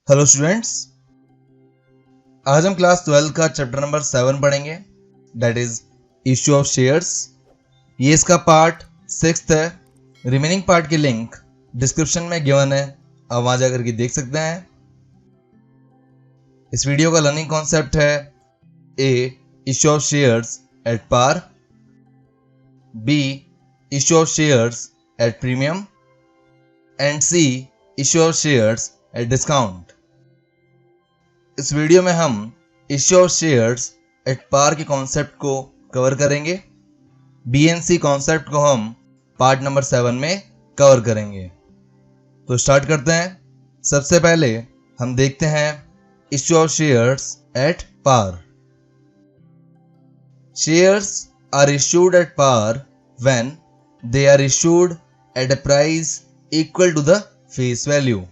Hello students, आज हम class 12 का चैप्टर नंबर 7 पढ़ेंगे, that is issue of shares. ये इसका पार्ट 6 है। रिमेनिंग पार्ट की लिंक डिस्क्रिप्शन में गिवन है, आप वहां जाकर के देख सकते हैं। इस वीडियो का लर्निंग कॉन्सेप्ट है A issue of shares at par, B issue of shares at premium and C issue of shares at discount. इस वीडियो में हम issue of shares at par के कॉन्सेप्ट को कवर करेंगे। BNC कॉन्सेप्ट को हम part number 7 में cover करेंगे। तो स्टार्ट करते हैं। सबसे पहले हम देखते हैं issue of shares at par. Shares are issued at par when they are issued at a price equal to the face value.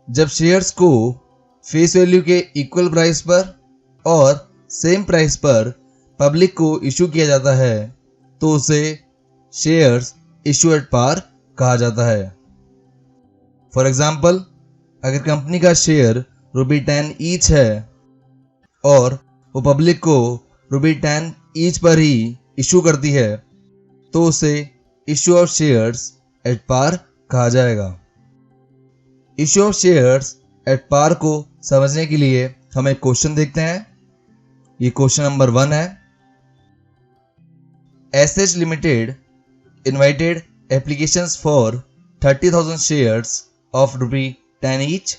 जब शेयर्स को फेस वैल्यू के इक्वल प्राइस पर और सेम प्राइस पर पब्लिक को इशू किया जाता है तो उसे शेयर्स इशू एट पार कहा जाता है। फॉर एग्जाम्पल, अगर कंपनी का शेयर ₹10 ईच है और वो पब्लिक को ₹10 ईच पर ही इशू करती है तो उसे issue of shares at par कहा जाएगा। Issue of shares at par को समझने के लिए हम एक क्वेश्चन देखते हैं। ये क्वेश्चन नंबर 1 है। SH limited invited applications for 30,000 shares of ₹10 each.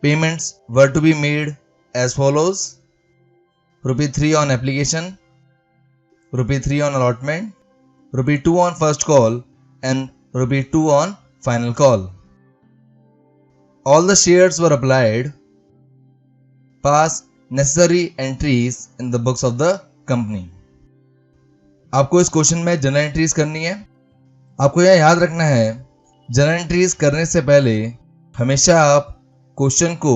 Payments were to be made as follows: ₹3 on application, ₹3 on allotment, ₹2 on first call and ₹2 on final call. All the shares were applied. Pass necessary entries in the books of the company. आपको इस question में general entries करनी है। आपको यह याद रखना है, जनरल एंट्रीज करने से पहले हमेशा आप क्वेश्चन को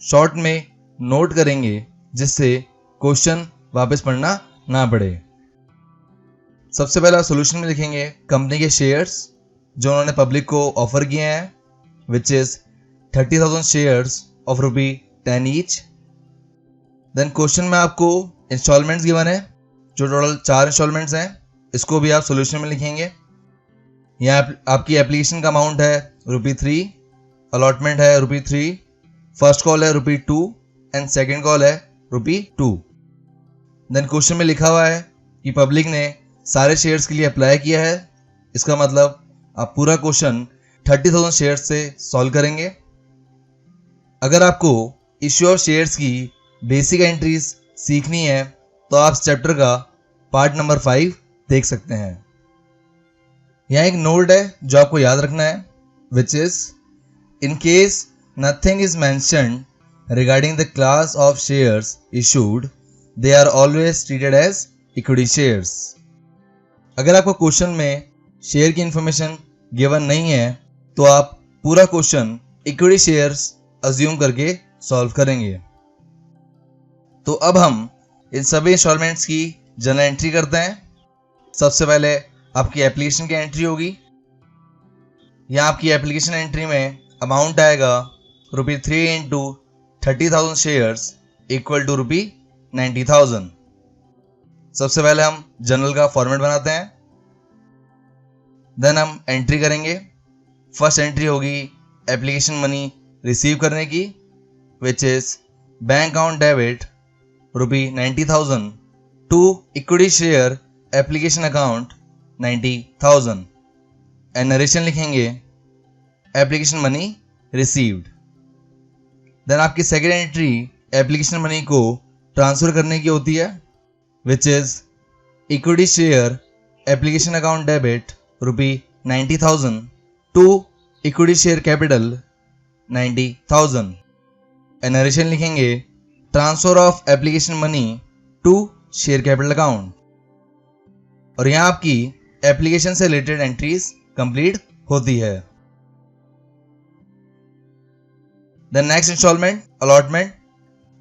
शॉर्ट में नोट करेंगे जिससे क्वेश्चन वापस पढ़ना ना पड़े। सबसे पहले आप सोल्यूशन में लिखेंगे कंपनी के शेयर्स जो उन्होंने पब्लिक को ऑफर किए हैं, which is 30,000 shares of ₹10 each. Then question में आपको इंस्टॉलमेंट्स गिवन है जो टोटल 4 इंस्टॉलमेंट्स हैं, इसको भी आप सॉल्यूशन में लिखेंगे। यहाँ आपकी एप्लीकेशन का अमाउंट है ₹3, अलॉटमेंट है ₹3, फर्स्ट कॉल है ₹2 एंड सेकेंड कॉल है ₹2। देन क्वेश्चन में लिखा हुआ है कि पब्लिक ने सारे शेयर्स के लिए अप्लाई किया है। इसका मतलब आप पूरा क्वेश्चन 30,000 शेयर्स से सॉल्व करेंगे। अगर आपको इश्यू ऑफ शेयर्स की बेसिक एंट्रीज सीखनी है तो आप इस चैप्टर का पार्ट नंबर 5 देख सकते हैं। यहाँ एक नोट है जो आपको याद रखना है, which is in case nothing is mentioned regarding the class of shares issued, they are always treated as equity shares. अगर आपको क्वेश्चन में शेयर की इंफॉर्मेशन गिवन नहीं है तो आप पूरा क्वेश्चन इक्विटी शेयर्स अज्यूम करके सॉल्व करेंगे। तो अब हम इन सभी इंस्टॉलमेंट्स की जनरल एंट्री करते हैं। सबसे पहले आपकी एप्लीकेशन की एंट्री होगी। यहाँ आपकी एप्लीकेशन एंट्री में अमाउंट आएगा ₹3 इंटू 30,000 शेयर्स इक्वल टू ₹90,000। सबसे पहले हम जनरल का फॉर्मेट बनाते हैं, देन हम एंट्री करेंगे। फर्स्ट एंट्री होगी एप्लीकेशन मनी रिसीव करने की, which is bank account debit ₹90,000 to equity share application account 90,000 and narration लिखेंगे एप्लीकेशन मनी रिसीव्ड। देन आपकी सेकेंड एंट्री एप्लीकेशन मनी को ट्रांसफर करने की होती है, which is equity share application account debit ₹90,000 to equity share capital 90,000 and narration लिखेंगे transfer of application money to share capital account. और यहाँ आपकी एप्लीकेशन से रिलेटेड एंट्रीज कंप्लीट होती है। The next installment allotment.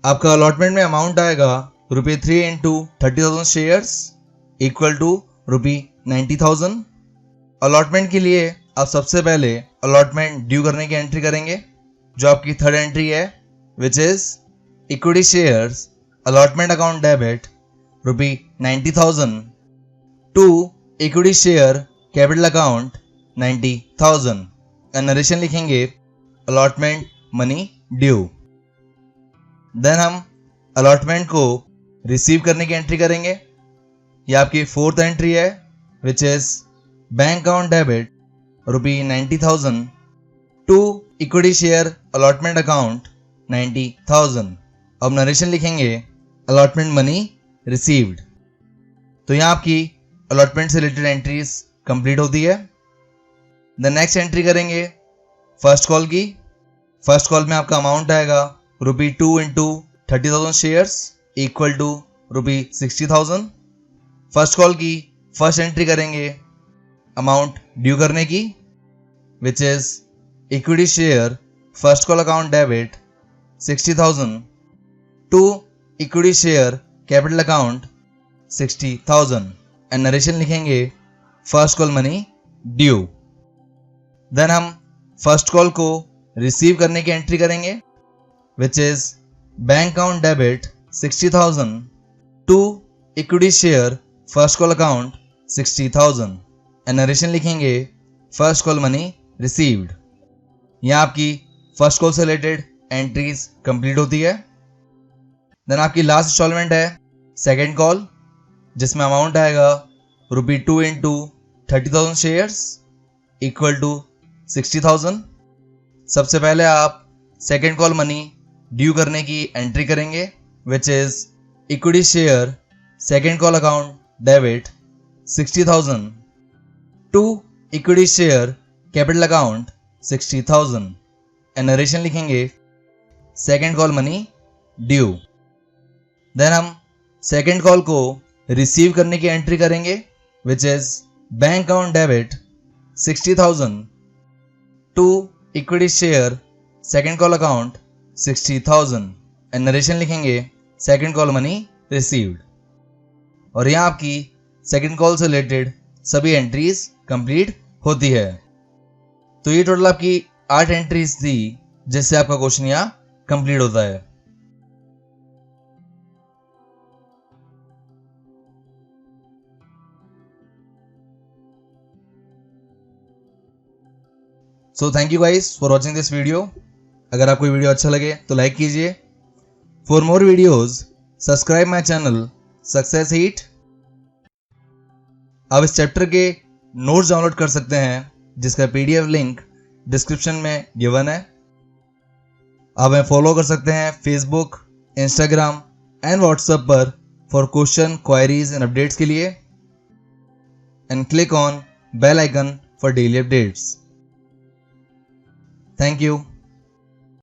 आपका अलॉटमेंट में अमाउंट आएगा ₹3 into 30,000 shares equal to ₹90,000। Allotment के लिए आप सबसे पहले अलॉटमेंट ड्यू करने की एंट्री करेंगे। जो आपकी थर्ड एंट्री है which is equity shares allotment account debit ₹90,000 to equity share capital account 90,000 and narration लिखेंगे अलॉटमेंट मनी ड्यू। देन हम अलॉटमेंट को रिसीव करने की एंट्री करेंगे। यह आपकी फोर्थ एंट्री है which is bank account debit ₹90,000 to equity share allotment account 90,000। अब नरेशन लिखेंगे अलॉटमेंट मनी रिसीव्ड। तो यहाँ आपकी अलॉटमेंट से रिलेटेड एंट्रीज कंप्लीट होती है। द नेक्स्ट एंट्री करेंगे फर्स्ट कॉल की। फर्स्ट कॉल में आपका अमाउंट आएगा ₹2 into 30,000 shares equal to ₹60,000। First call की फर्स्ट एंट्री करेंगे अमाउंट ड्यू करने की which is equity share first call account debit 60,000 to equity share capital account 60,000 and narration लिखेंगे first call money due. Then हम first call को receive करने की entry करेंगे which is bank account debit 60,000 to equity share first call account 60,000 and narration लिखेंगे first call money received. यहाँ आपकी first call से रिलेटेड एंट्रीज कंप्लीट होती है। देन आपकी लास्ट इंस्टॉलमेंट है सेकेंड कॉल जिसमें अमाउंट आएगा ₹2 into 30,000 शेयर्स इक्वल टू 60,000। सबसे पहले आप सेकेंड कॉल मनी ड्यू करने की एंट्री करेंगे which is equity share second call account debit 60,000 to equity share capital account 60,000 and narration लिखेंगे second call money due. Then हम सेकेंड कॉल को receive करने की एंट्री करेंगे which is bank account debit 60,000 to equity share second call account 60,000 and narration लिखेंगे second call money received. और यहाँ आपकी सेकेंड कॉल से रिलेटेड सभी एंट्रीज कंप्लीट होती है। तो ये टोटल आपकी 8 एंट्रीज थी जिससे आपका क्वेश्चन यहाँ कंप्लीट होता है। So thank you guys for watching this video. अगर आपको वीडियो अच्छा लगे तो लाइक कीजिए। For more videos subscribe my channel success heat. आप इस चैप्टर के नोट्स डाउनलोड कर सकते हैं जिसका PDF लिंक डिस्क्रिप्शन में गिवन है। आप हमें फॉलो कर सकते हैं फेसबुक, इंस्टाग्राम एंड व्हाट्सएप पर for question, queries and updates के लिए and click on bell icon for daily updates. Thank you.